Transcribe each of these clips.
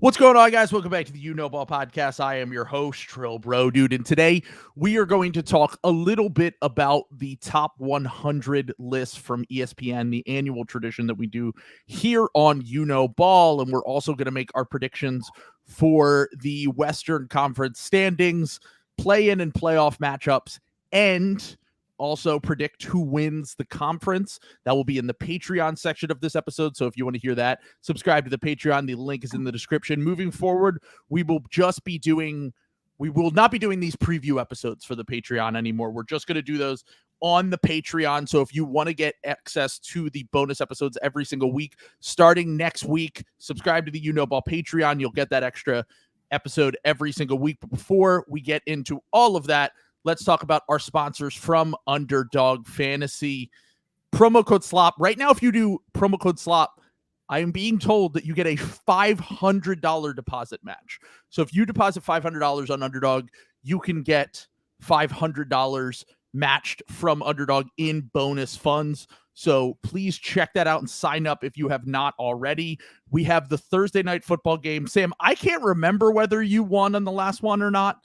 What's going on, guys? Welcome back to the You Know Ball podcast. I am your host, Trill Bro Dude, and today we are going to talk a little bit about the top 100 list from ESPN, the annual tradition that we do here on You Know Ball, and we're also going to make our predictions for the Western Conference standings, play-in and playoff matchups, and also predict who wins the conference. That will be in the Patreon section of this episode. So if you want to hear that, subscribe to the Patreon. The link is in the description. Moving forward, we will not be doing these preview episodes for the Patreon anymore. We're just going to do those on the Patreon. So if you want to get access to the bonus episodes every single week, starting next week, subscribe to the You Know Ball Patreon. You'll get that extra episode every single week. But before we get into all of that, let's talk about our sponsors from Underdog Fantasy. Promo code SLOP. Right now, if you do promo code SLOP, I am being told that you get a $500 deposit match. So if you deposit $500 on Underdog, you can get $500 matched from Underdog in bonus funds. So please check that out and sign up if you have not already. We have the Thursday night football game. Sam, I can't remember whether you won on the last one or not.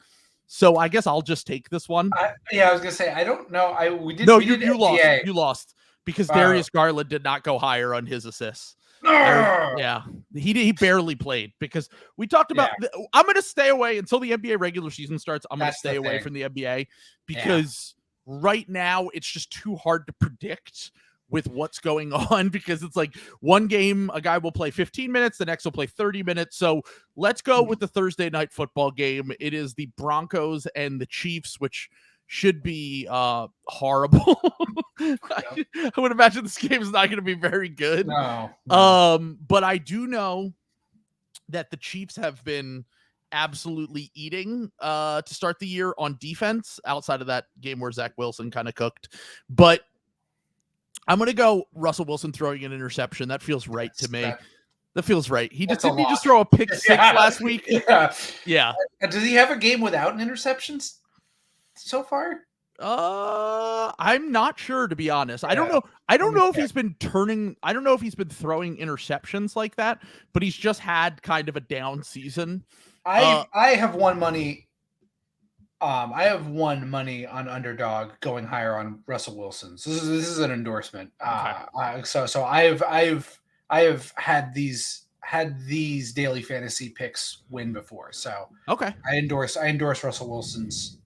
So I guess I'll just take this one. I was gonna say I don't know. You lost. You lost because Darius Garland did not go higher on his assists. He barely played because we talked about. I'm going to stay away until the NBA regular season starts. I'm going to stay away from the NBA because right now it's just too hard to predict with what's going on, because it's like one game a guy will play 15 minutes, the next will play 30 minutes. So let's go with the Thursday night football game. It is the Broncos and the Chiefs, which should be horrible. I would imagine this game is not going to be very good. No. But I do know that the Chiefs have been absolutely eating to start the year on defense, outside of that game where Zach Wilson kind of cooked. But I'm going to go Russell Wilson throwing an interception. That feels right to me. That feels right. Didn't he just throw a pick six last week? Yeah. Does he have a game without an interceptions so far? I'm not sure, to be honest. I don't know. I don't know if he's been throwing interceptions like that, but he's just had kind of a down season. I have won money. I have won money on Underdog going higher on Russell Wilson. So this is an endorsement. Okay. So I have had these daily fantasy picks win before. So okay, I endorse Russell Wilson's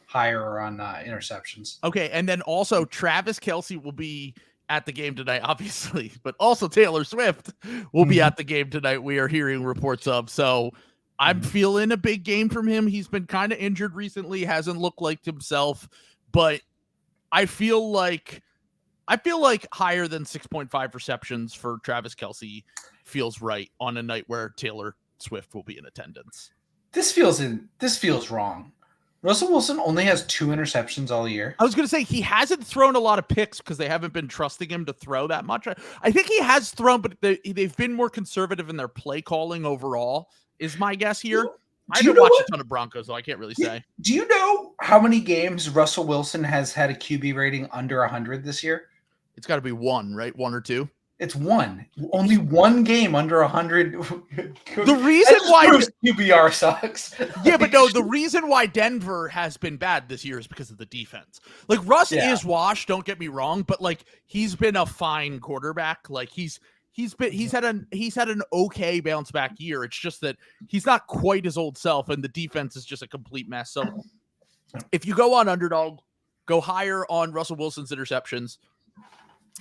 higher on interceptions. Okay, and then also Travis Kelce will be at the game tonight, obviously, but also Taylor Swift will be at the game tonight. We are hearing reports of. So I'm feeling a big game from him. He's been kind of injured recently, hasn't looked like himself, but I feel like higher than 6.5 receptions for Travis Kelce feels right on a night where Taylor Swift will be in attendance. This feels wrong. Russell Wilson only has 2 interceptions all year. I was going to say he hasn't thrown a lot of picks because they haven't been trusting him to throw that much. I think he has thrown, but they've been more conservative in their play calling overall, is my guess here. I haven't watched a ton of Broncos, so I can't really say. Do you know how many games Russell Wilson has had a QB rating under 100 this year? It's got to be one, right? 1 or 2? It's 1. Only 1 game under 100. The reason why QBR sucks. Yeah, but no, the reason why Denver has been bad this year is because of the defense. Like Russ is washed, don't get me wrong, but like he's been a fine quarterback. Like he's had an okay bounce back year. It's just that he's not quite his old self, and the defense is just a complete mess. So if you go on Underdog, go higher on Russell Wilson's interceptions,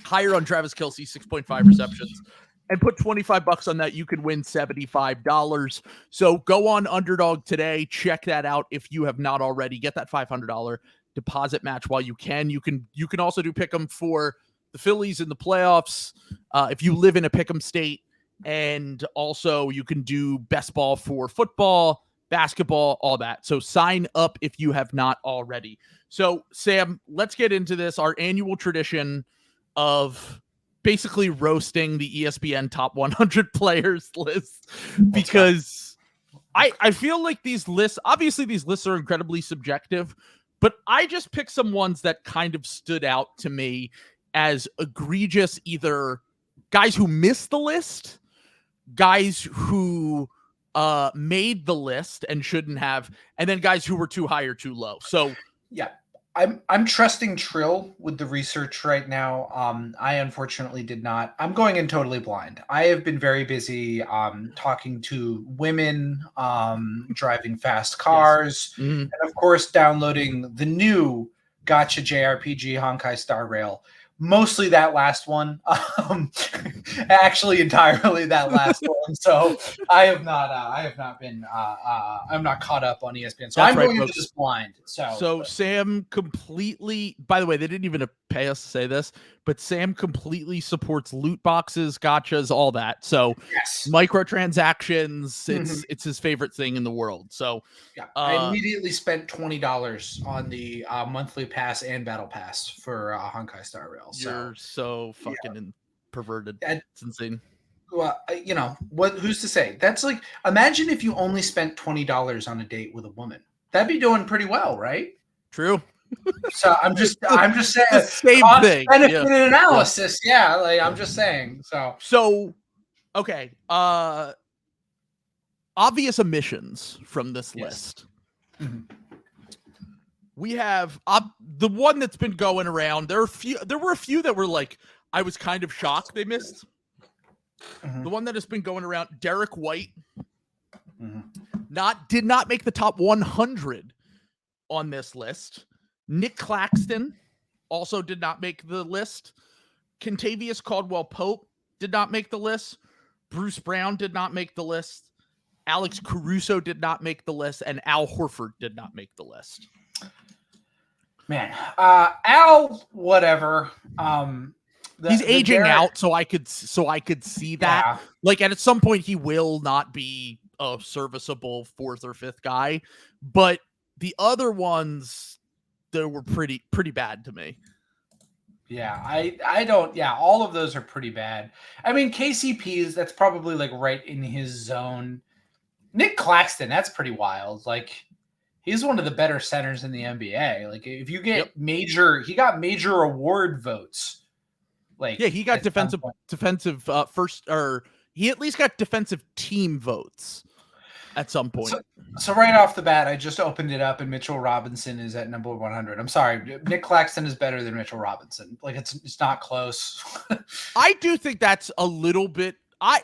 higher on Travis Kelce 6.5 receptions, and put $25 on that. You can win $75. So go on Underdog today. Check that out if you have not already. Get that $500 deposit match while you can. You can also do pick'em for the Phillies in the playoffs if you live in a pick'em state, and also you can do best ball for football, basketball, all that. So sign up if you have not already. So Sam, let's get into this. Our annual tradition of basically roasting the ESPN top 100 players list, because I feel like these lists are incredibly subjective, but I just picked some ones that kind of stood out to me as egregious, either guys who missed the list, guys who made the list and shouldn't have, and then guys who were too high or too low. So yeah, I'm trusting Trill with the research right now. I unfortunately did not. I'm going in totally blind. I have been very busy talking to women, driving fast cars, yes. Mm-hmm. and of course downloading the new Gotcha JRPG Honkai Star Rail. Mostly that last one, actually entirely that last one. So I have not been, I'm not caught up on ESPN. So That's I'm right, going into folks. this blind. So Sam completely, by the way, they didn't even pay us to say this, but Sam completely supports loot boxes, gotchas, all that. So yes, microtransactions, it's his favorite thing in the world. So yeah, I immediately spent $20 on the monthly pass and battle pass for Honkai Star Rail. You're so fucking perverted. It's insane. Well, you know what? Who's to say? That's like, imagine if you only spent $20 on a date with a woman. That'd be doing pretty well, right? True. So I'm just saying, the same thing. Benefit analysis. Yeah, like I'm just saying. So okay. Obvious omissions from this list. Mm-hmm. We have the one that's been going around. There were a few that were like, I was kind of shocked they missed. Mm-hmm. The one that has been going around, Derek White, did not make the top 100 on this list. Nick Claxton also did not make the list. Kentavious Caldwell-Pope did not make the list. Bruce Brown did not make the list. Alex Caruso did not make the list, and Al Horford did not make the list. Man, Al, whatever. He's aging out, so I could see that. Yeah. Like, and at some point, he will not be a serviceable fourth or fifth guy. But the other ones, they were pretty bad to me. Yeah, I don't. Yeah, all of those are pretty bad. I mean, KCP's, that's probably like right in his zone. Nick Claxton, that's pretty wild. Like, he's one of the better centers in the NBA. Like, if you get he got major award votes. Like, yeah, he got defensive first, or he at least got defensive team votes at some point. So right off the bat, I just opened it up, and Mitchell Robinson is at number 100. I'm sorry, Nick Claxton is better than Mitchell Robinson. Like, it's not close. I do think that's a little bit.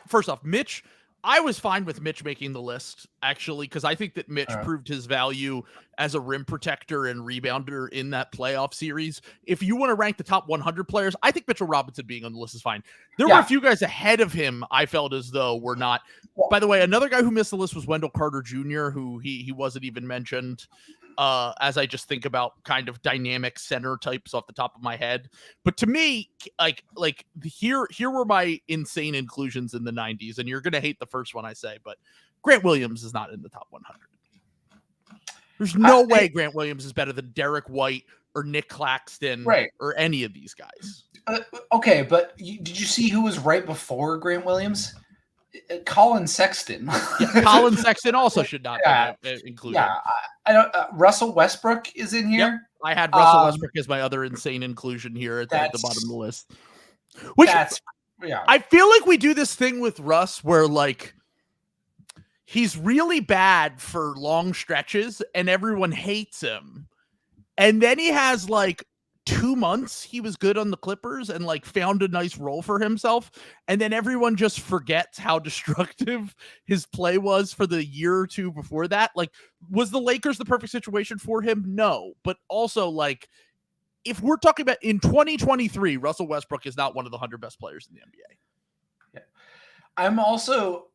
First off, Mitch. I was fine with Mitch making the list, actually, because I think that Mitch proved his value as a rim protector and rebounder in that playoff series. If you want to rank the top 100 players, I think Mitchell Robinson being on the list is fine. There were a few guys ahead of him I felt as though were not. By the way, another guy who missed the list was Wendell Carter Jr., who he wasn't even mentioned. As I just think about kind of dynamic center types off the top of my head. But to me, like here were my insane inclusions in the 90s, and you're going to hate the first one I say, but Grant Williams is not in the top 100. There's no way Grant Williams is better than Derek White or Nick Claxton or any of these guys. Okay, but did you see who was right before Grant Williams? Colin Sexton. Colin Sexton also should not be included. Yeah, I don't. Russell Westbrook is in here. Yep. I had Russell Westbrook as my other insane inclusion here at the bottom of the list. Which I feel like we do this thing with Russ where like he's really bad for long stretches and everyone hates him, and then he has like 2 months he was good on the Clippers and like found a nice role for himself, and then everyone just forgets how destructive his play was for the year or two before that. Like, was the Lakers the perfect situation for him? No, but also like if we're talking about in 2023, Russell Westbrook is not one of the 100 best players in the NBA. Yeah, I'm also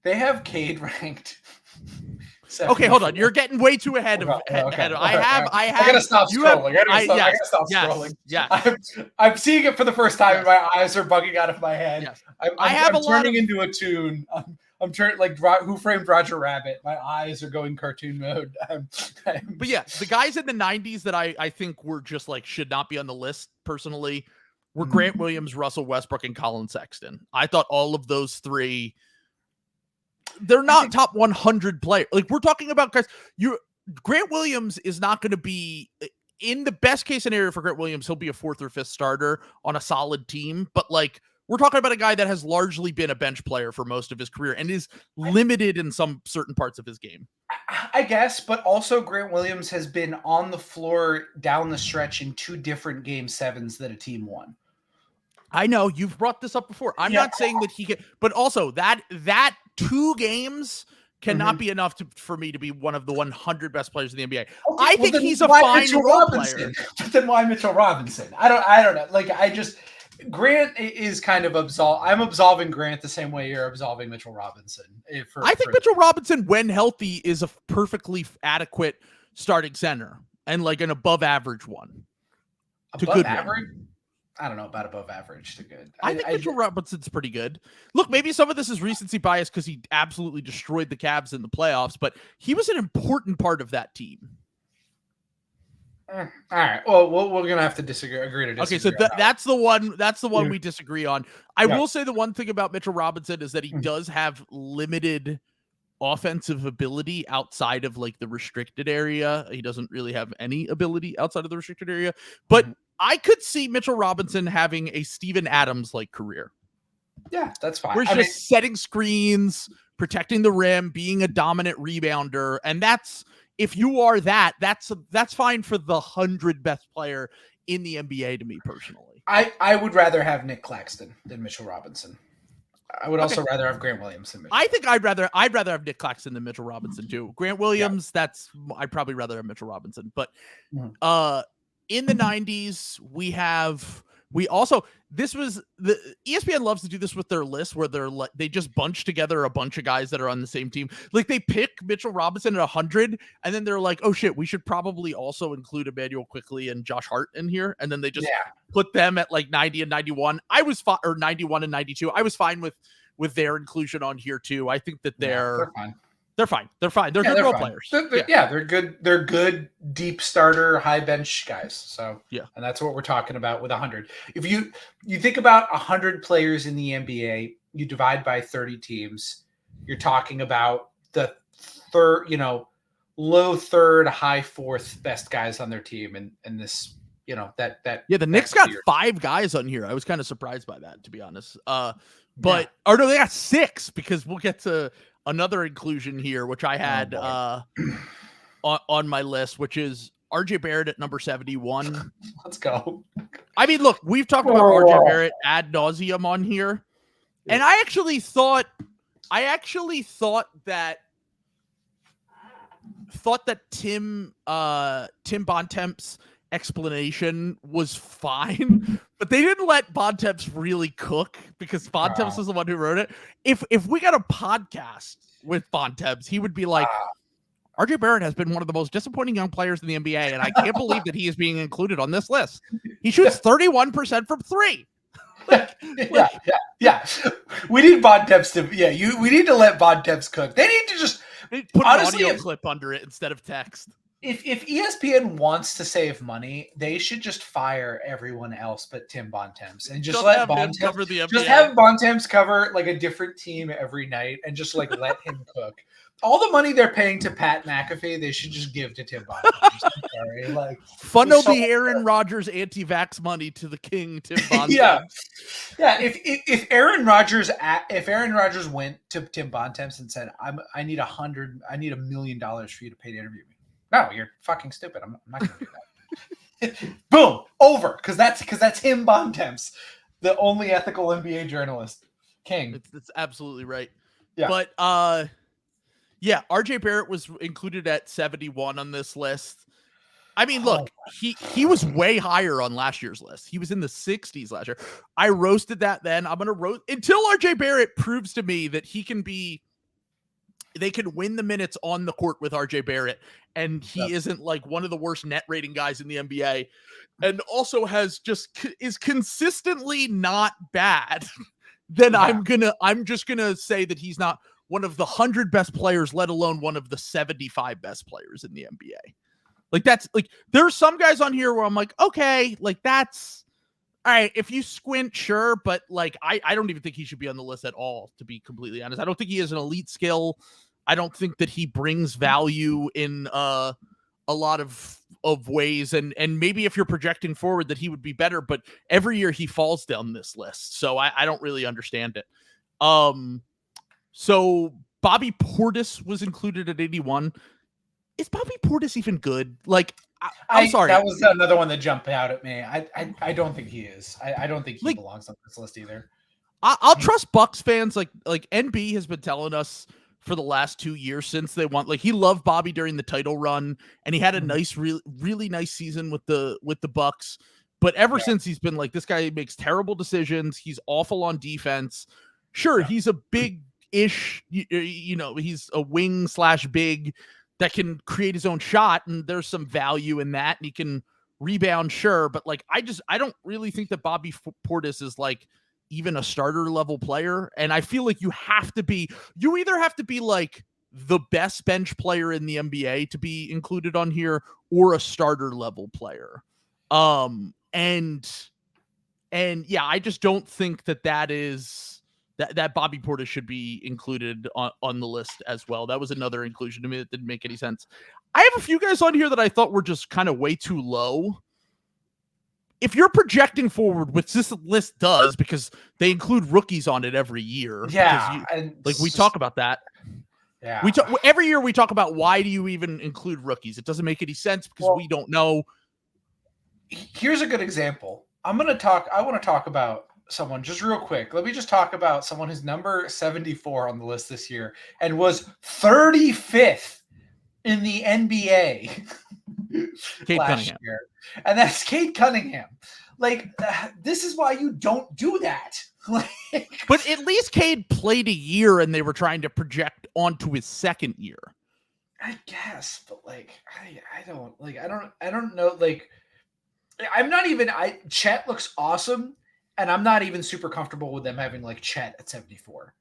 they have Cade ranked. Okay, hold on. You're getting way too ahead of. I gotta stop scrolling. I gotta stop scrolling. Yeah, I'm seeing it for the first time, and my eyes are bugging out of my head. Yes. I'm turning into a tune. I'm turning like Who Framed Roger Rabbit. My eyes are going cartoon mode. But yeah, the guys in the 90s that I think were just like should not be on the list personally were Grant Williams, Russell Westbrook, and Colin Sexton. I thought all of those three. They're not top 100 players. Like, we're talking about guys. Grant Williams is not going to be in the best case scenario for Grant Williams. He'll be a fourth or fifth starter on a solid team. But like, We're talking about a guy that has largely been a bench player for most of his career and is limited in some certain parts of his game. I guess, but also Grant Williams has been on the floor down the stretch in 2 different game 7s that a team won. I know you've brought this up before. I'm not saying that he can, but also that 2 games cannot be enough for me to be one of the 100 best players in the NBA. Okay, I think he's a fine role player. But then why Mitchell Robinson? I don't know. Like Grant is kind of I'm absolving Grant the same way you're absolving Mitchell Robinson. I think Mitchell Robinson, when healthy, is a perfectly adequate starting center and like an above average one. Above average? I don't know about above average to good. I think Mitchell Robinson's pretty good. Look, maybe some of this is recency bias because he absolutely destroyed the Cavs in the playoffs, but he was an important part of that team. All right. Well, we're gonna have to agree to disagree. Okay, so that's the one. That's the one we disagree on. I will say the one thing about Mitchell Robinson is that he does have limited offensive ability outside of like the restricted area. He doesn't really have any ability outside of the restricted area, but I could see Mitchell Robinson having a Steven Adams like career. Yeah, that's fine. Where he's just setting screens, protecting the rim, being a dominant rebounder, and that's. If you are that's fine for the 100 best player in the NBA to me personally. I would rather have Nick Claxton than Mitchell Robinson. I would also rather have Grant Williams than Mitchell. I think I'd rather have Nick Claxton than Mitchell Robinson too. Grant Williams, I'd probably rather have Mitchell Robinson. But in the 90s, this was the ESPN loves to do this with their list where they just bunch together a bunch of guys that are on the same team. Like they pick Mitchell Robinson at 100 and then they're like, oh shit, we should probably also include Emmanuel Quickley and Josh Hart in here. And then they just put them at like 90 and 91. Or 91 and 92. I was fine with their inclusion on here too. I think that they're fine. They're fine. They're good role players. They're good. They're good deep starter, high bench guys. So and that's what we're talking about with 100. If you think about 100 players in the NBA, you divide by 30 teams. You're talking about the third, low third, high fourth best guys on their team, and this, that. Yeah, the Knicks got 5 guys on here. I was kind of surprised by that, to be honest. They got 6 because we'll get to another inclusion here, which I had on my list, which is RJ Barrett at number 71. Let's go. I mean, look, we've talked about RJ Barrett ad nauseum on here, and I actually thought that Tim Bontemps explanation was fine, but they didn't let Bontemps really cook because Bontemps was the one who wrote it. If we got a podcast with Bontemps, he would be like, RJ Barrett has been one of the most disappointing young players in the NBA, and I can't believe that he is being included on this list. He shoots 31% from 3. Yeah. We need Bontemps to we need to let Bontemps cook. They need to just put an audio clip under it instead of text. If ESPN wants to save money, they should just fire everyone else but Tim Bontemps and just let Bontemps cover the NBA. Just have Bontemps cover like a different team every night and just like let him cook. All the money they're paying to Pat McAfee, they should just give to Tim Bontemps. I'm sorry, funnel the Aaron Rodgers anti-vax money to the king, Tim Bontemps. Yeah. If Aaron Rodgers went to Tim Bontemps and said, I need $1 million for you to pay to interview me. No, you're fucking stupid. I'm not going to do that. Boom, over. Because that's him, Bontemps, the only ethical NBA journalist, king. That's absolutely right. Yeah. But RJ Barrett was included at 71 on this list. I mean, look, he was way higher on last year's list. He was in the 60s last year. I roasted that then. I'm going to roast until RJ Barrett proves to me that they can win the minutes on the court with RJ Barrett, and he isn't like one of the worst net rating guys in the NBA, and also is consistently not bad. Then I'm just gonna say that he's not one of the 100 best players, let alone one of the 75 best players in the NBA. Like that's like there are some guys on here where I'm like, okay, like that's all right. If you squint, sure, but like I don't even think he should be on the list at all, to be completely honest. I don't think he has an elite skill. I don't think that he brings value in a lot of of ways, and maybe if you're projecting forward that he would be better, but every year he falls down this list, so I don't really understand it. So Bobby Portis was included at 81. Is Bobby Portis even good? Like, I'm sorry. That was another one that jumped out at me. I don't think he is. I don't think he Like, belongs on this list either. I'll trust Bucks fans. Like NB has been telling us for the last 2 years since they won. Like, he loved Bobby during the title run, and he had a nice, really nice season with the Bucks. But ever since, he's been like, this guy makes terrible decisions. He's awful on defense. Sure, he's a big-ish, he's a wing / big that can create his own shot, and there's some value in that, and he can rebound, sure. But like, I don't really think that Bobby Portis is like even a starter level player. And I feel like you either have to be like the best bench player in the NBA to be included on here, or a starter level player. And yeah, I just don't think that is that Bobby Portis should be included on the list as well. That was another inclusion to me that didn't make any sense. I have a few guys on here that I thought were just kind of way too low. If you're projecting forward, which this list does, because they include rookies on it every year. Yeah. We talk about that. Yeah. Every year we talk about, why do you even include rookies? It doesn't make any sense because we don't know. Here's a good example. I want to talk about someone just real quick. Let me just talk about someone who's number 74 on the list this year and was 35th in the NBA last year. And that's Cade Cunningham. Like, this is why you don't do that. But at least Cade played a year, and they were trying to project onto his second year. I guess, but like, I don't know. Like, Chet looks awesome, and I'm not even super comfortable with them having like Chet at 74.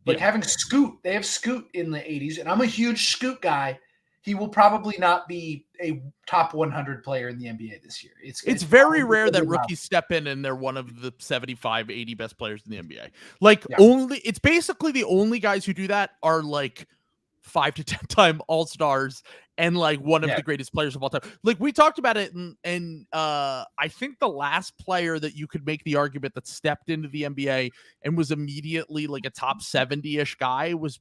Like, having Scoot, they have Scoot in the 80s, and I'm a huge Scoot guy. He will probably not be a top 100 player in the NBA this year. It's very rare that rookies step in and they're one of the 75, 80 best players in the NBA. Like, it's basically the only guys who do that are like 5 to 10 time all-stars and like one of the greatest players of all time. Like, we talked about it, and I think the last player that you could make the argument that stepped into the NBA and was immediately like a top 70-ish guy was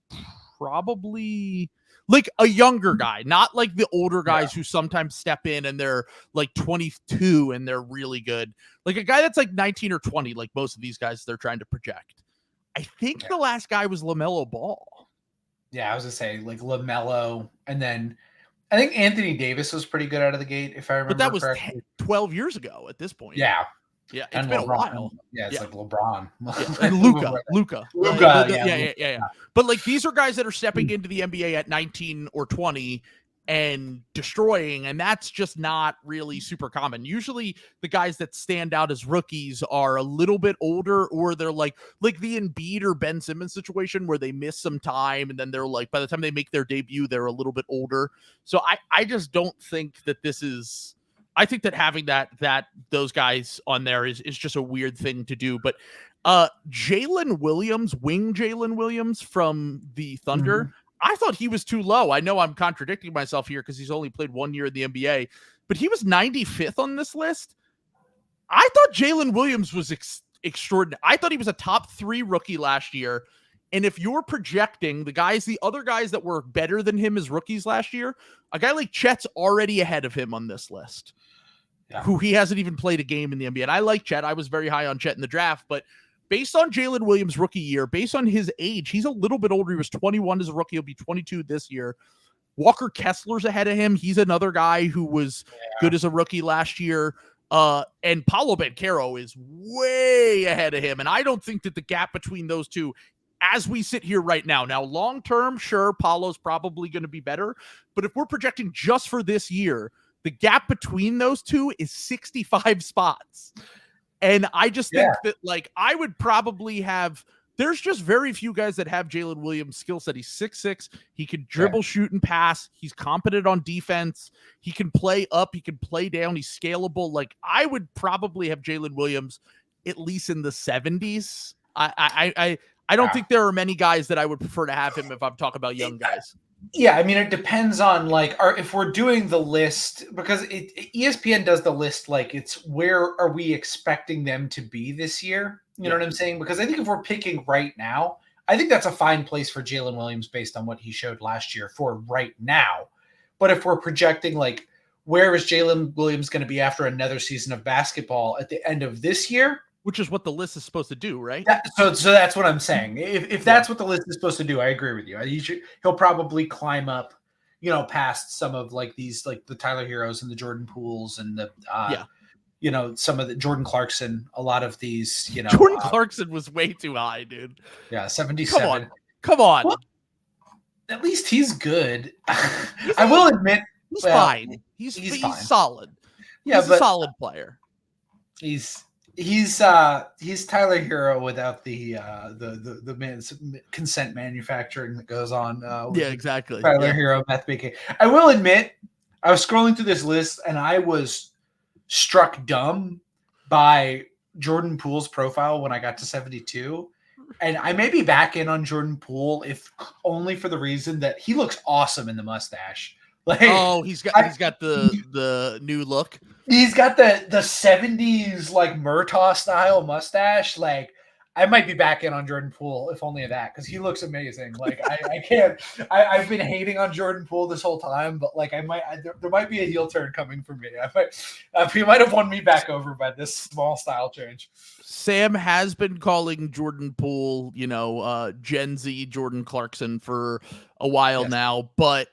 probably like a younger guy, not like the older guys who sometimes step in and they're like 22 and they're really good. Like a guy that's like 19 or 20, like most of these guys they're trying to project. I think the last guy was LaMelo Ball. Yeah, I was gonna say like LaMelo, and then I think Anthony Davis was pretty good out of the gate, if I remember. But that was correctly. 12 years ago at this point. Yeah. Yeah, it's and been LeBron. a while. Yeah, it's like LeBron. And Luka. Yeah. But like, these are guys that are stepping into the NBA at 19 or 20 and destroying, and that's just not really super common. Usually the guys that stand out as rookies are a little bit older, or they're like the Embiid or Ben Simmons situation where they miss some time, and then they're like, by the time they make their debut, they're a little bit older. So I just don't think that this is... I think that having those guys on there is just a weird thing to do. But Jalen Williams from the Thunder, I thought he was too low. I know I'm contradicting myself here because he's only played 1 year in the NBA, but he was 95th on this list. I thought Jalen Williams was extraordinary. I thought he was a top 3 rookie last year. And if you're projecting the other guys that were better than him as rookies last year, a guy like Chet's already ahead of him on this list. Yeah. Who he hasn't even played a game in the NBA. And I like Chet. I was very high on Chet in the draft, but based on Jalen Williams' rookie year, based on his age, he's a little bit older. He was 21 as a rookie. He'll be 22 this year. Walker Kessler's ahead of him. He's another guy who was good as a rookie last year. And Paolo Banchero is way ahead of him. And I don't think that the gap between those two, as we sit here right now, long-term, sure, Paolo's probably going to be better. But if we're projecting just for this year, the gap between those two is 65 spots. And I just think that, like, I would probably have... There's just very few guys that have Jalen Williams' skill set. He's 6'6". He can dribble, shoot, and pass. He's competent on defense. He can play up. He can play down. He's scalable. Like, I would probably have Jalen Williams at least in the 70s. I don't think there are many guys that I would prefer to have him if I'm talking about young guys. Yeah, I mean, it depends on like, if we're doing the list, because ESPN does the list like it's where are we expecting them to be this year? You know what I'm saying? Because I think if we're picking right now, I think that's a fine place for Jalen Williams based on what he showed last year for right now. But if we're projecting like where is Jalen Williams going to be after another season of basketball at the end of this year? Which is what the list is supposed to do, right? So that's what I'm saying. If that's what the list is supposed to do, I agree with you. He'll probably climb up, past some of like these, like the Tyler Heroes and the Jordan Pools and the, some of the Jordan Clarkson. A lot of these, Jordan Clarkson was way too high, dude. Yeah, 77. Come on. Well, at least he's good. I will admit, he's fine. He's fine. Solid. Yeah, he's a solid player. He's Tyler Hero without the consent manufacturing that goes on. Exactly. Tyler Hero meth making. I will admit, I was scrolling through this list and I was struck dumb by Jordan Poole's profile when I got to 72. And I may be back in on Jordan Poole if only for the reason that he looks awesome in the mustache. Like, he's got the new look. He's got the 70s like Murtaugh style mustache. Like, I might be back in on Jordan Poole if only that, because he looks amazing. Like, I can't. I've been hating on Jordan Poole this whole time, but like there might be a heel turn coming for me. He might have won me back over by this small style change. Sam has been calling Jordan Poole, Gen Z Jordan Clarkson for a while now, but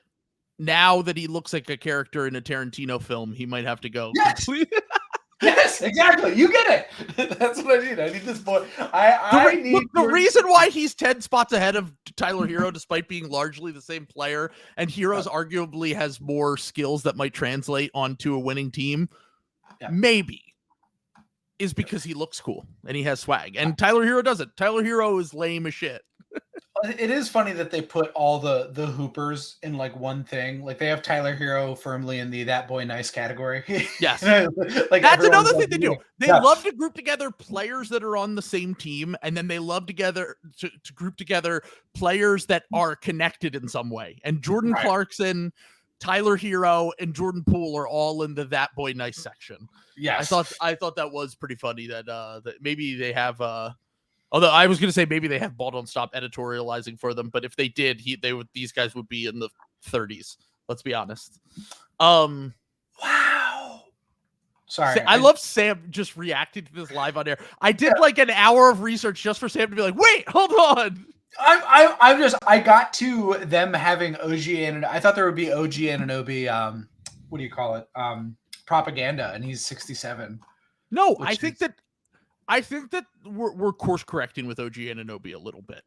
now that he looks like a character in a Tarantino film, he might have to go. Yes, yes, exactly. You get it. That's what I need. I need this boy. The reason why he's 10 spots ahead of Tyler Hero, despite being largely the same player, and Heroes arguably has more skills that might translate onto a winning team, maybe, is because he looks cool and he has swag. And Tyler Hero doesn't. Tyler Hero is lame as shit. It is funny that they put all the hoopers in like one thing. Like they have Tyler Hero firmly in the that boy nice category. Yes. Like that's another thing they do. They love to group together players that are on the same team, and then they love to group together players that are connected in some way. And Jordan Clarkson, Tyler Hero, and Jordan Poole are all in the that boy nice section. Yes. I thought that was pretty funny that maybe they have although I was going to say maybe they have Ball Don't Stop editorializing for them, but if they did, these guys would be in the 30s. Let's be honest. Wow. Sorry. I love Sam just reacting to this live on air. I did like an hour of research just for Sam to be like, wait, hold on. I got to them having OG and I thought there would be OG Anunoby, what do you call it? Propaganda, and he's 67. No, I think that we're course correcting with OG Anunoby a little bit.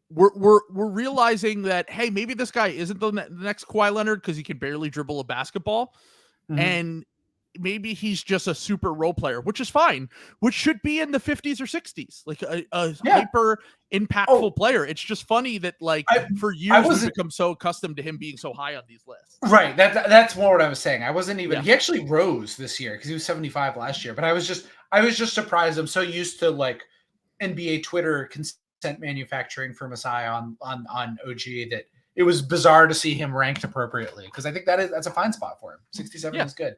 We're realizing that, hey, maybe this guy isn't the next Kawhi Leonard because he can barely dribble a basketball, and maybe he's just a super role player, which is fine, which should be in the 50s or 60s, like a hyper impactful player. It's just funny that for years we've become so accustomed to him being so high on these lists. Right. That's more what I was saying. I wasn't even. He actually rose this year because he was 75 last year, but I was just surprised. I'm so used to like NBA Twitter consent manufacturing for Masai on OG that it was bizarre to see him ranked appropriately, because I think that's a fine spot for him. 67 is good.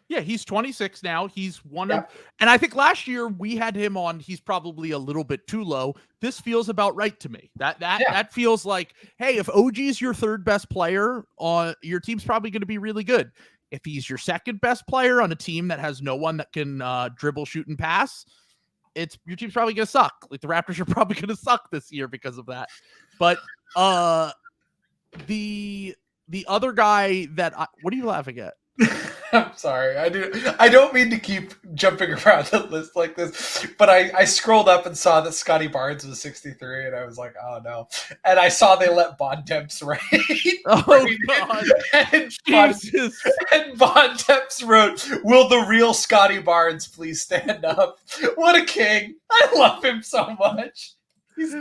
Yeah, he's 26 now. He's one of, and I think last year we had him on. He's probably a little bit too low. This feels about right to me. That feels like, hey, if OG's your third best player on your team's probably going to be really good. If he's your second best player on a team that has no one that can dribble, shoot, and pass, your team's probably going to suck. Like the Raptors are probably going to suck this year because of that. But the other guy that what are you laughing at? I'm sorry. I don't mean to keep jumping around the list like this, but I scrolled up and saw that Scotty Barnes was 63, and I was like, oh no. And I saw they let Bontemps write. Oh God. And Bontemps wrote, "Will the real Scotty Barnes please stand up?" What a king. I love him so much. He's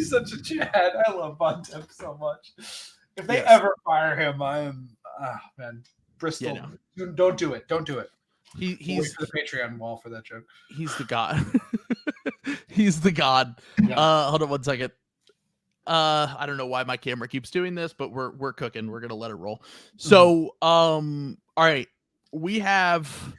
such a Chad. I love Bontemps so much. If they ever fire him, I am man. Bristol, don't do it. Don't do it. He's for the Patreon wall for that joke. He's the god. He's the god. Yeah. Hold on one second. I don't know why my camera keeps doing this, but we're cooking. We're gonna let it roll. So, all right, we have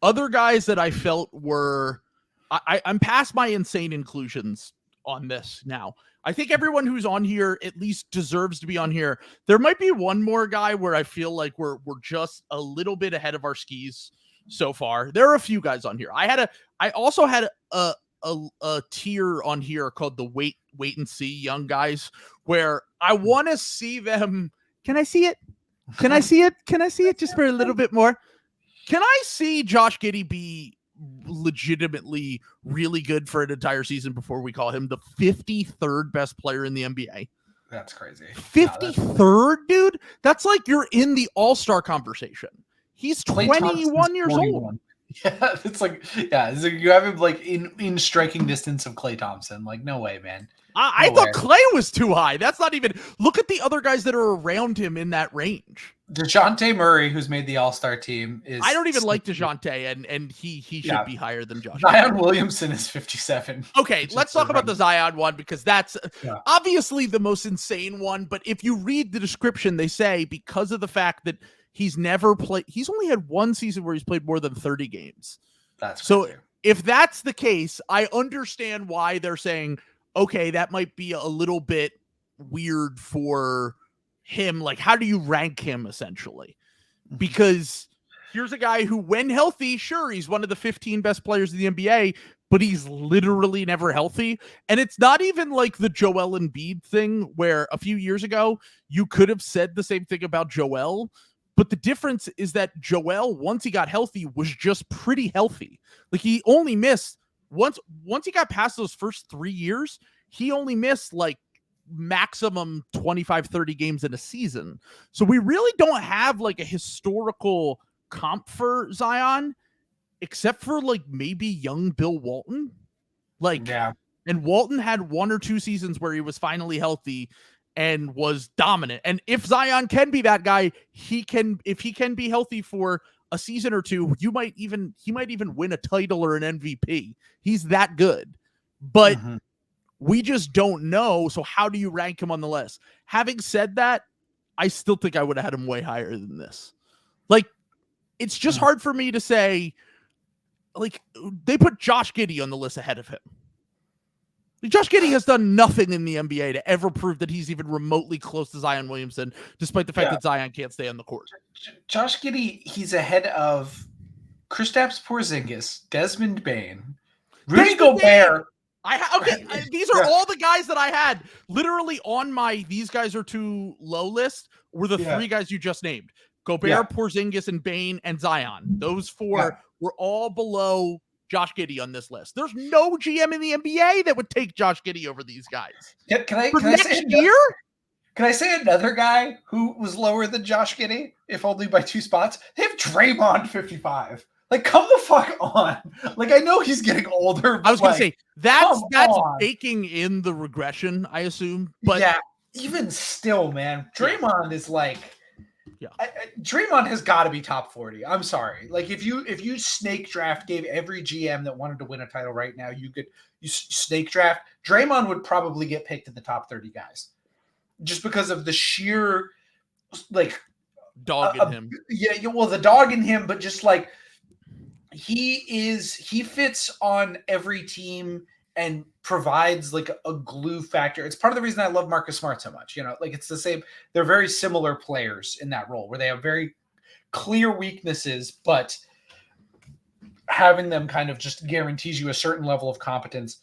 other guys that I felt were. I'm past my insane inclusions on this now. I think everyone who's on here at least deserves to be on here. There might be one more guy where I feel like we're just a little bit ahead of our skis so far. There are a few guys on here. I also had a tier on here called the wait and see young guys, where I want to see them. Can I see it? Can I see it? Can I see it just for a little bit more? Can I see Josh Giddey be legitimately really good for an entire season before we call him the 53rd best player in the NBA? That's crazy. 53rd, dude? That's like you're in the all-star conversation. He's 21 years old. Yeah, it's like you have him like in striking distance of Klay Thompson. Like, no way, man. I thought Klay was too high. That's not even. Look at the other guys that are around him in that range. DeJounte Murray, who's made the All-Star team, is. I don't even like DeJounte, and he should be higher than Josh. Zion Williamson is 57. Okay, let's talk about the Zion one, because that's obviously the most insane one. But if you read the description, they say because of the fact that he's never played, he's only had one season where he's played more than 30 games. That's so. If that's the case, I understand why they're saying, okay, that might be a little bit weird for him. Like, how do you rank him essentially? Because here's a guy who, when healthy, sure, he's one of the 15 best players in the NBA, but he's literally never healthy. And it's not even like the Joel Embiid thing where a few years ago, you could have said the same thing about Joel. But the difference is that Joel, once he got healthy, was just pretty healthy. Like, he only missed once he got past those first 3 years, he only missed like maximum 25, 30 games in a season. So we really don't have like a historical comp for Zion, except for like maybe young Bill Walton. And Walton had 1 or 2 seasons where he was finally healthy and was dominant. And if Zion can be that guy, if he can be healthy for a season or two, he might even win a title or an MVP. He's that good. But we just don't know. So how do you rank him on the list? Having said that, I still think I would have had him way higher than this. Like, it's just hard for me to say, like, they put Josh Giddey on the list ahead of him. Josh Giddey has done nothing in the NBA to ever prove that he's even remotely close to Zion Williamson, despite the fact that Zion can't stay on the court. Josh Giddey, he's ahead of Kristaps Porzingis, Desmond Bane, Rudy Gobert. These are all the guys that I had literally on my "these guys are too low" list. Were the 3 guys you just named: Gobert, Porzingis, and Bane, and Zion. Those 4 were all below Josh Giddey on this list. There's no GM in the NBA that would take Josh Giddey over these guys. Can I say another guy who was lower than Josh Giddey, if only by 2 spots? They have Draymond 55. Like, come the fuck on. Like, I know he's getting older. But I was going to say, that's baking in the regression, I assume. But yeah, even still, man, Draymond is like, Draymond has got to be top 40. I'm sorry. Like, if you snake draft, gave every GM that wanted to win a title right now, you snake draft, Draymond would probably get picked in the top 30 guys. Just because of the sheer, like, dog in him. Well, the dog in him, but just like, he fits on every team and provides like a glue factor. It's part of the reason I love Marcus Smart so much. Like, it's the same. They're very similar players in that role where they have very clear weaknesses, but having them kind of just guarantees you a certain level of competence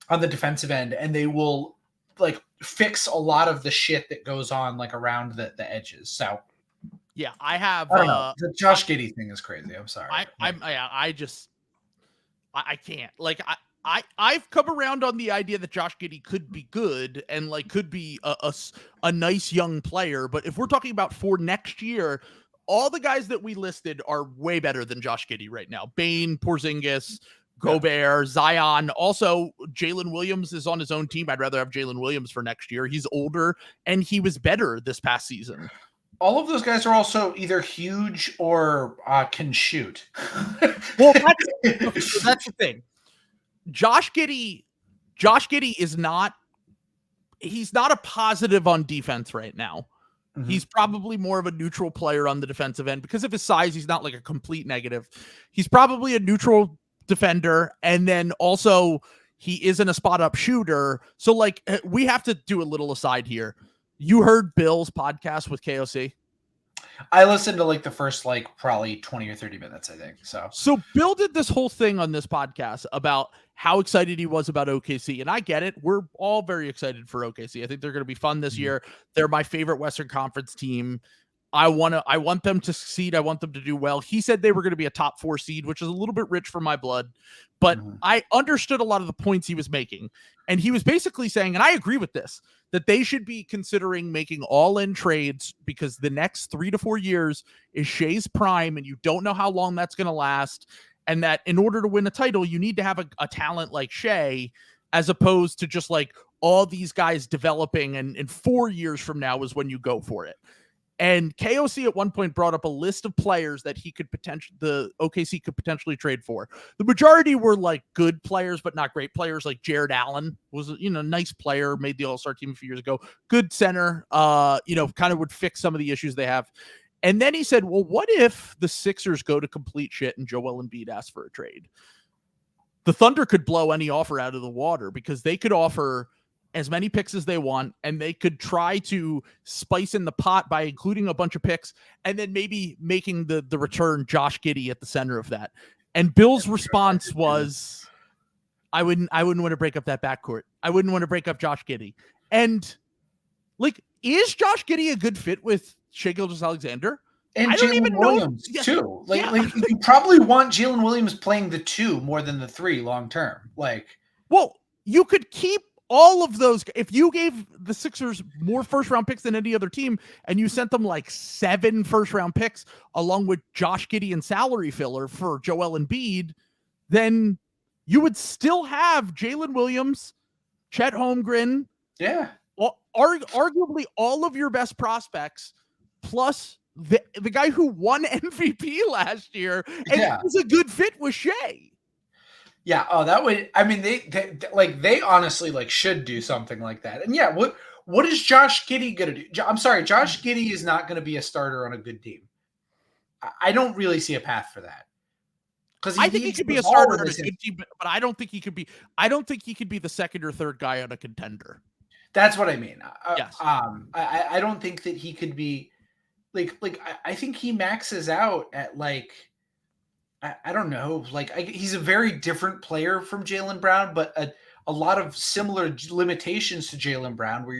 on the defensive end, and they will like fix a lot of the shit that goes on like around the edges. So yeah, I have the Josh Giddey thing is crazy. I'm sorry. I can't. Like, I've come around on the idea that Josh Giddey could be good and like could be a nice young player. But if we're talking about for next year, all the guys that we listed are way better than Josh Giddey right now. Bane, Porzingis, Gobert, Zion. Also, Jalen Williams is on his own team. I'd rather have Jalen Williams for next year. He's older and he was better this past season. All of those guys are also either huge or can shoot. Well, that's the thing. Josh Giddey is not, he's not a positive on defense right now. Mm-hmm. He's probably more of a neutral player on the defensive end because of his size. He's not like a complete negative. He's probably a neutral defender. And then also he isn't a spot up shooter. So like we have to do a little aside here. You heard Bill's podcast with KOC? I listened to like the first like probably 20 or 30 minutes, I think. So Bill did this whole thing on this podcast about how excited he was about OKC. And I get it. We're all very excited for OKC. I think they're going to be fun this year. They're my favorite Western Conference team. I want them to succeed. I want them to do well. He said they were going to be a top 4 seed, which is a little bit rich for my blood, but I understood a lot of the points he was making. And he was basically saying, and I agree with this, that they should be considering making all-in trades because the next 3 to 4 years is Shea's prime and you don't know how long that's going to last. And that in order to win a title, you need to have a talent like Shea as opposed to just like all these guys developing and in 4 years from now is when you go for it. And KOC at one point brought up a list of players that the OKC could potentially trade for. The majority were like good players, but not great players. Like Jared Allen was, nice player, made the All-Star team a few years ago. Good center, kind of would fix some of the issues they have. And then he said, well, what if the Sixers go to complete shit and Joel Embiid asks for a trade? The Thunder could blow any offer out of the water because they could offer as many picks as they want, and they could try to spice in the pot by including a bunch of picks and then maybe making the return Josh Giddey at the center of that. And Bill's response was, I wouldn't want to break up that backcourt. I wouldn't want to break up Josh Giddey. And like, is Josh Giddey a good fit with Shai Gilgeous-Alexander? And Jalen Williams too. Like you probably want Jalen Williams playing the 2 more than the 3 long term. Well, you could keep all of those. If you gave the Sixers more first-round picks than any other team and you sent them like 7 first-round picks along with Josh Giddey and salary filler for Joel Embiid, then you would still have Jalen Williams, Chet Holmgren. Yeah. Arguably all of your best prospects, plus the guy who won MVP last year and was a good fit with Shea. Yeah. Oh, that would. I mean, they honestly should do something like that. And yeah, what is Josh Giddey gonna do? I'm sorry, Josh Giddey is not going to be a starter on a good team. I don't really see a path for that. Because I think he could be a starter on a good team, but I don't think he could be. I don't think he could be the second or third guy on a contender. That's what I mean. Yes. I don't think that he could be I think he maxes out at I don't know. He's a very different player from Jaylen Brown, but a lot of similar limitations to Jaylen Brown, where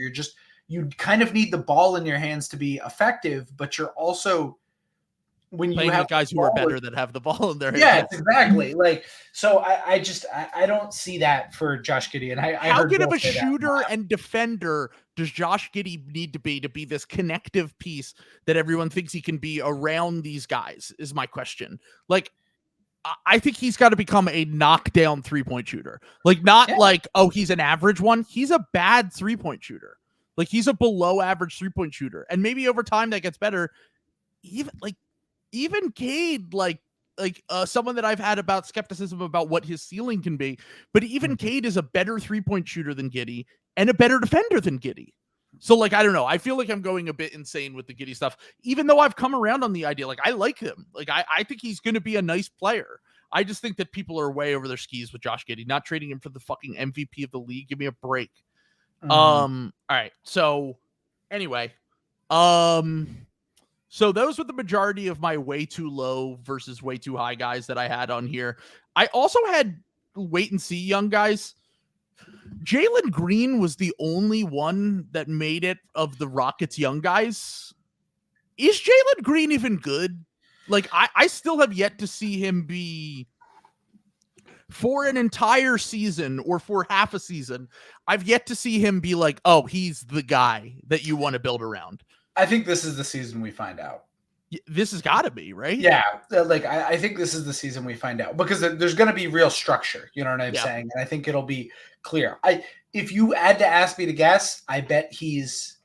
you kind of need the ball in your hands to be effective, but you're also when you have guys who are better that have the ball in their hands. Yeah, exactly. So I don't see that for Josh Giddey. And how good of a shooter and defender does Josh Giddey need to be this connective piece that everyone thinks he can be around these guys is my question. I think he's got to become a knockdown 3-point shooter. He's an average one. He's a bad 3-point shooter. He's a below average 3-point shooter. And maybe over time that gets better. Even Cade, someone that I've had about skepticism about what his ceiling can be, but even Cade is a better 3-point shooter than Giddey and a better defender than Giddey. So I don't know. I feel like I'm going a bit insane with the Giddey stuff, even though I've come around on the idea. I like him. I think he's going to be a nice player. I just think that people are way over their skis with Josh Giddey, not trading him for the fucking MVP of the league. Give me a break. All right. So anyway, so those were the majority of my way too low versus way too high guys that I had on here. I also had wait and see young guys. Jalen Green was the only one that made it of the Rockets young guys. Is Jalen Green even good? I still have yet to see him be for an entire season or for half a season. I've yet to see him be he's the guy that you want to build around. I think this is the season we find out. This has got to be, right? Yeah. I think this is the season we find out because there's going to be real structure. You know what I'm saying? And I think it'll be clear. If you had to ask me to guess, I bet he's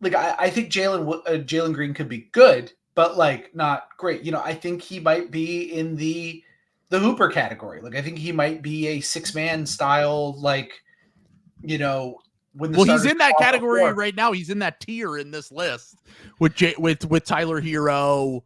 I think Jalen Green could be good, but not great. I think he might be in the the Hooper category. Like I think he might be a 6-man style, like, you know, when the Well, he's starters in that come off the category floor. right now. He's in that tier in this list with Tyler Hero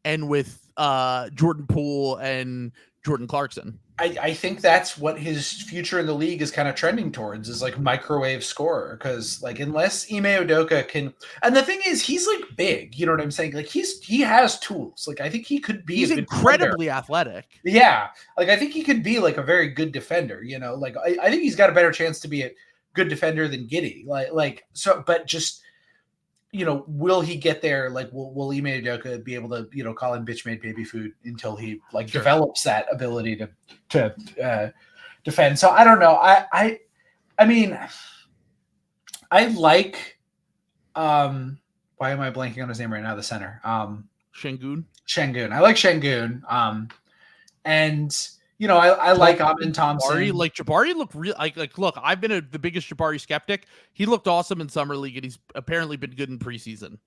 and with Jordan Poole and Jordan Clarkson. I think that's what his future in the league is kind of trending towards, is like microwave scorer. Because like unless Ime Udoka can, and the thing is he's like big, you know what I'm saying? Like he has tools. Like I think he could be He's a good defender. incredibly athletic. Yeah, like I think he could be like a very good defender. You know, like I think he's got a better chance to be a good defender than Giddey. Like so, but just, you know, will he get there? Like, will Ime Udoka be able to, you know, call him bitch made baby food until he like develops that ability to defend? So I don't know. I mean, I like why am I blanking on his name right now? The center, Şengün. I like Şengün. And you know, I like Amin Thompson. Jabari looked real. Like, look, I've been the biggest Jabari skeptic. He looked awesome in summer league, and he's apparently been good in preseason.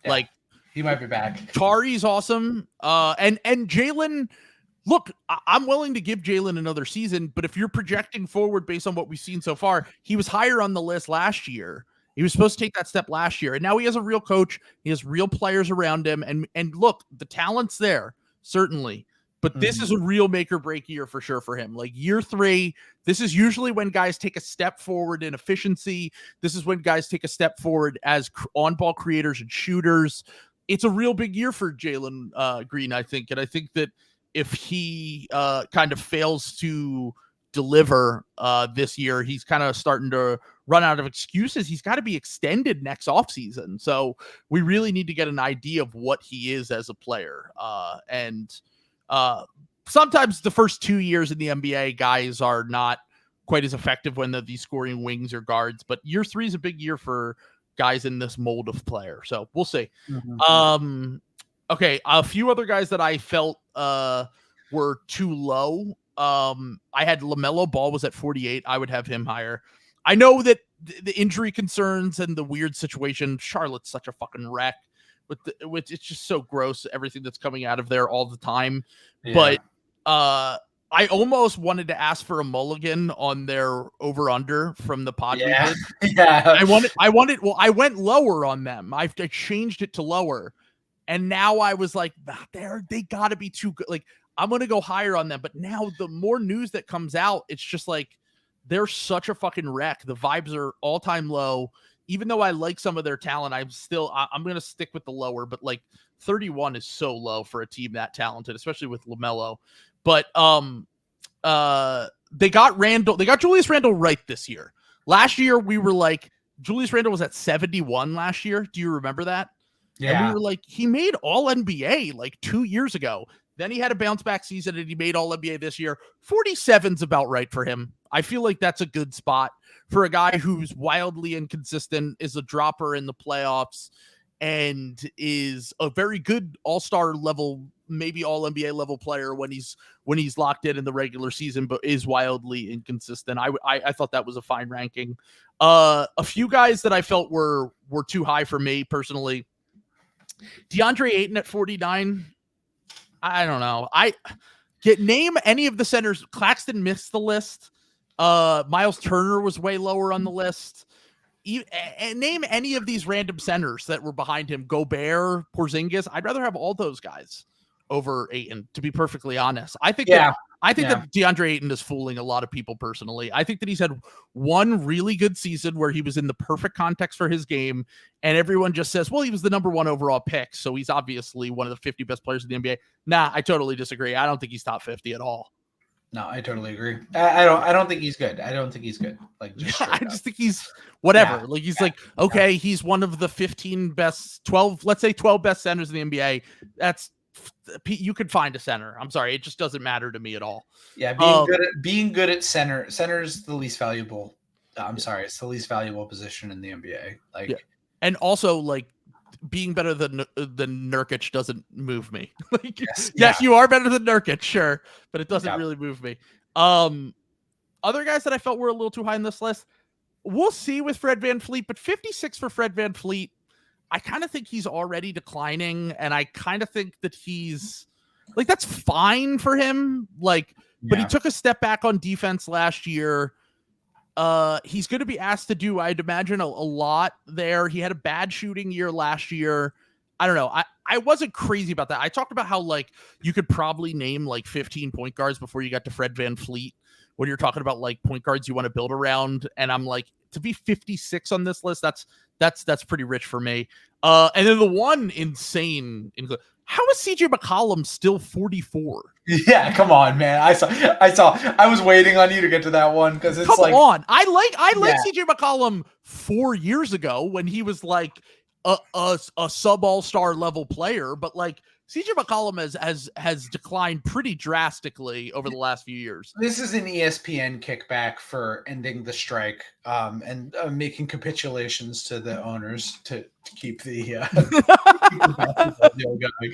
Yeah, like, he might be back. Tari's awesome. And Jalen. Look, I'm willing to give Jalen another season, but if you're projecting forward based on what we've seen so far, he was higher on the list last year. He was supposed to take that step last year, and now he has a real coach. He has real players around him, and look, the talent's there certainly. But this is a real make or break year for sure for him. Like year 3, this is usually when guys take a step forward in efficiency. This is when guys take a step forward as on-ball creators and shooters. It's a real big year for Jalen Green, I think. And I think that if he kind of fails to deliver this year, he's kind of starting to run out of excuses. He's got to be extended next offseason. So we really need to get an idea of what he is as a player. Sometimes the first 2 years in the NBA, guys are not quite as effective when they're these scoring wings or guards, but year 3 is a big year for guys in this mold of player. So we'll see. Okay. A few other guys that I felt were too low. I had LaMelo Ball was at 48. I would have him higher. I know that the injury concerns and the weird situation, Charlotte's such a fucking wreck. With it's just so gross, everything that's coming out of there all the time. Yeah. But I almost wanted to ask for a mulligan on their over under from the pod. Yeah. We did. Yeah. I went lower on them. I changed it to lower. And now I was like, they gotta be too good. Like, I'm gonna go higher on them. But now the more news that comes out, it's just like they're such a fucking wreck. The vibes are all-time low. Even though I like some of their talent, I'm going to stick with the lower, but like 31 is so low for a team that talented, especially with LaMelo. But they got Julius Randle right this year. Last year, we were like, Julius Randle was at 71 last year. Do you remember that? Yeah. And we were like, he made all NBA like 2 years ago. Then he had a bounce back season and he made all NBA this year. 47's about right for him. I feel like that's a good spot for a guy who's wildly inconsistent, is a dropper in the playoffs, and is a very good all-star level, maybe all NBA level player when he's locked in the regular season, but is wildly inconsistent. I thought that was a fine ranking. A few guys that I felt were too high for me personally. DeAndre Ayton at 49. I don't know. Name any of the centers. Claxton missed the list. Miles Turner was way lower on the list. Name any of these random centers that were behind him. Gobert, Porzingis. I'd rather have all those guys over Ayton, to be perfectly honest. I think that DeAndre Ayton is fooling a lot of people personally. I think that he's had one really good season where he was in the perfect context for his game, and everyone just says, well, he was the number 1 overall pick, so he's obviously one of the 50 best players in the NBA. Nah, I totally disagree. I don't think he's top 50 at all. No, I totally agree. I don't think he's good. I don't think he's good. Like, I just think he's whatever. Like, he's okay, he's one of the 15 best, 12, let's say 12 best centers in the NBA. You could find a center. I'm sorry, it just doesn't matter to me at all. Yeah, being good at center is the least valuable. I'm sorry, it's the least valuable position in the NBA. Like, and also like being better than Nurkic doesn't move me. Like, yes, you are better than Nurkic, sure, but it doesn't really move me. Other guys that I felt were a little too high on this list, we'll see with Fred VanVleet, but 56 for Fred VanVleet. I kind of think he's already declining, and I kind of think that he's Like, that's fine for him. Like, but he Yeah. took a step back on defense last year. He's going to be asked to do, I'd imagine, a lot there. He had a bad shooting year last year. I don't know. I wasn't crazy about that. I talked about how, like, you could probably name like 15 point guards before you got to Fred VanVleet when you're talking about like point guards you want to build around. And I'm like, to be 56 on this list, that's pretty rich for me. And then the one insane, how is CJ McCollum still 44? Yeah, come on, man. I was waiting on you to get to that one because it's Come like, on. I like Yeah. CJ McCollum 4 years ago when he was like a sub all-star level player, but like CJ McCollum has declined pretty drastically over the last few years. this is an ESPN kickback for ending the strike, and making capitulations to the owners to keep the basketball deal going.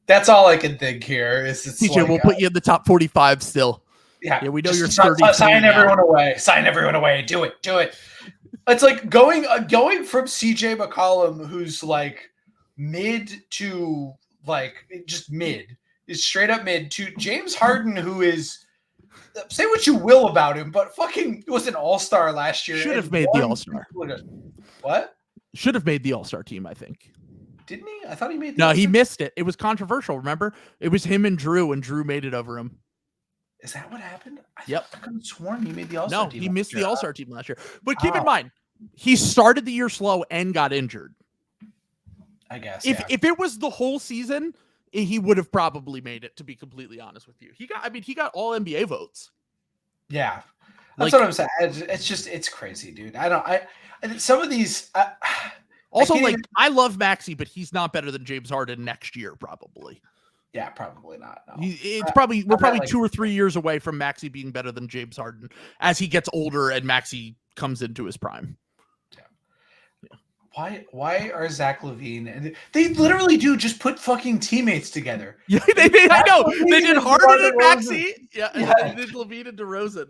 That's all I can think here. It's CJ, like, we'll put you in the top 45 still. yeah, Yeah, we know just you're sign 33 now. everyone away. Sign everyone away. Do it. It's like going from CJ McCollum, who's like mid to like just mid, is straight up mid, to James Harden, who is, say what you will about him, but fucking was an all-star last year. Should have and made the won- all-star. What? Should have made the all-star team, I think. Didn't he? I thought he made the No, all-star. he missed it. It was controversial, remember? It was him and Drew made it over him. Is that what happened? Yep. I could have sworn he made the all-star No, team. he missed the year. all-star team last year. But keep in Oh. mind, he started the year slow and got injured. I guess. If it was the whole season, he would have probably made it, to be completely honest with you. He got all NBA votes. Yeah. Like, That's what I'm saying. It's crazy, dude. Some of these. also, can't like, even- I love Maxey, but he's not better than James Harden next year, probably. Yeah, probably not. No. We're probably like- 2 or 3 years away from Maxey being better than James Harden as he gets older and Maxey comes into his prime. Why are Zach LaVine and they literally do just put fucking teammates together? Yeah, I know. LaVine They did and Harden and DeRozan. Maxey. Yeah, Yeah. and they did LaVine and DeRozan.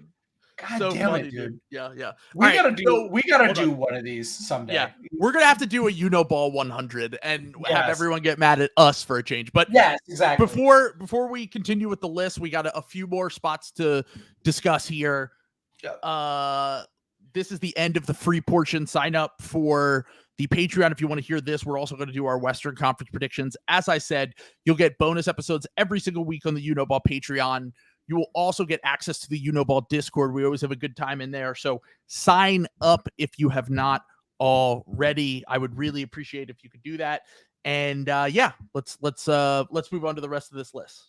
God So damn funny, it, dude. Yeah. We All right, gotta hold do on. one of these someday. Yeah, we're gonna have to do a Ball 100 and have Yes. everyone get mad at us for a change. But Yes, exactly. before we continue with the list, we got a few more spots to discuss here. Yep. This is the end of the free portion. Sign up for the Patreon if you want to hear this. We're also going to do our Western Conference predictions. As I said, you'll get bonus episodes every single week on the Ball Patreon. You will also get access to the Ball Discord. We always have a good time in there. So sign up if you have not already. I would really appreciate if you could do that. And let's move on to the rest of this list.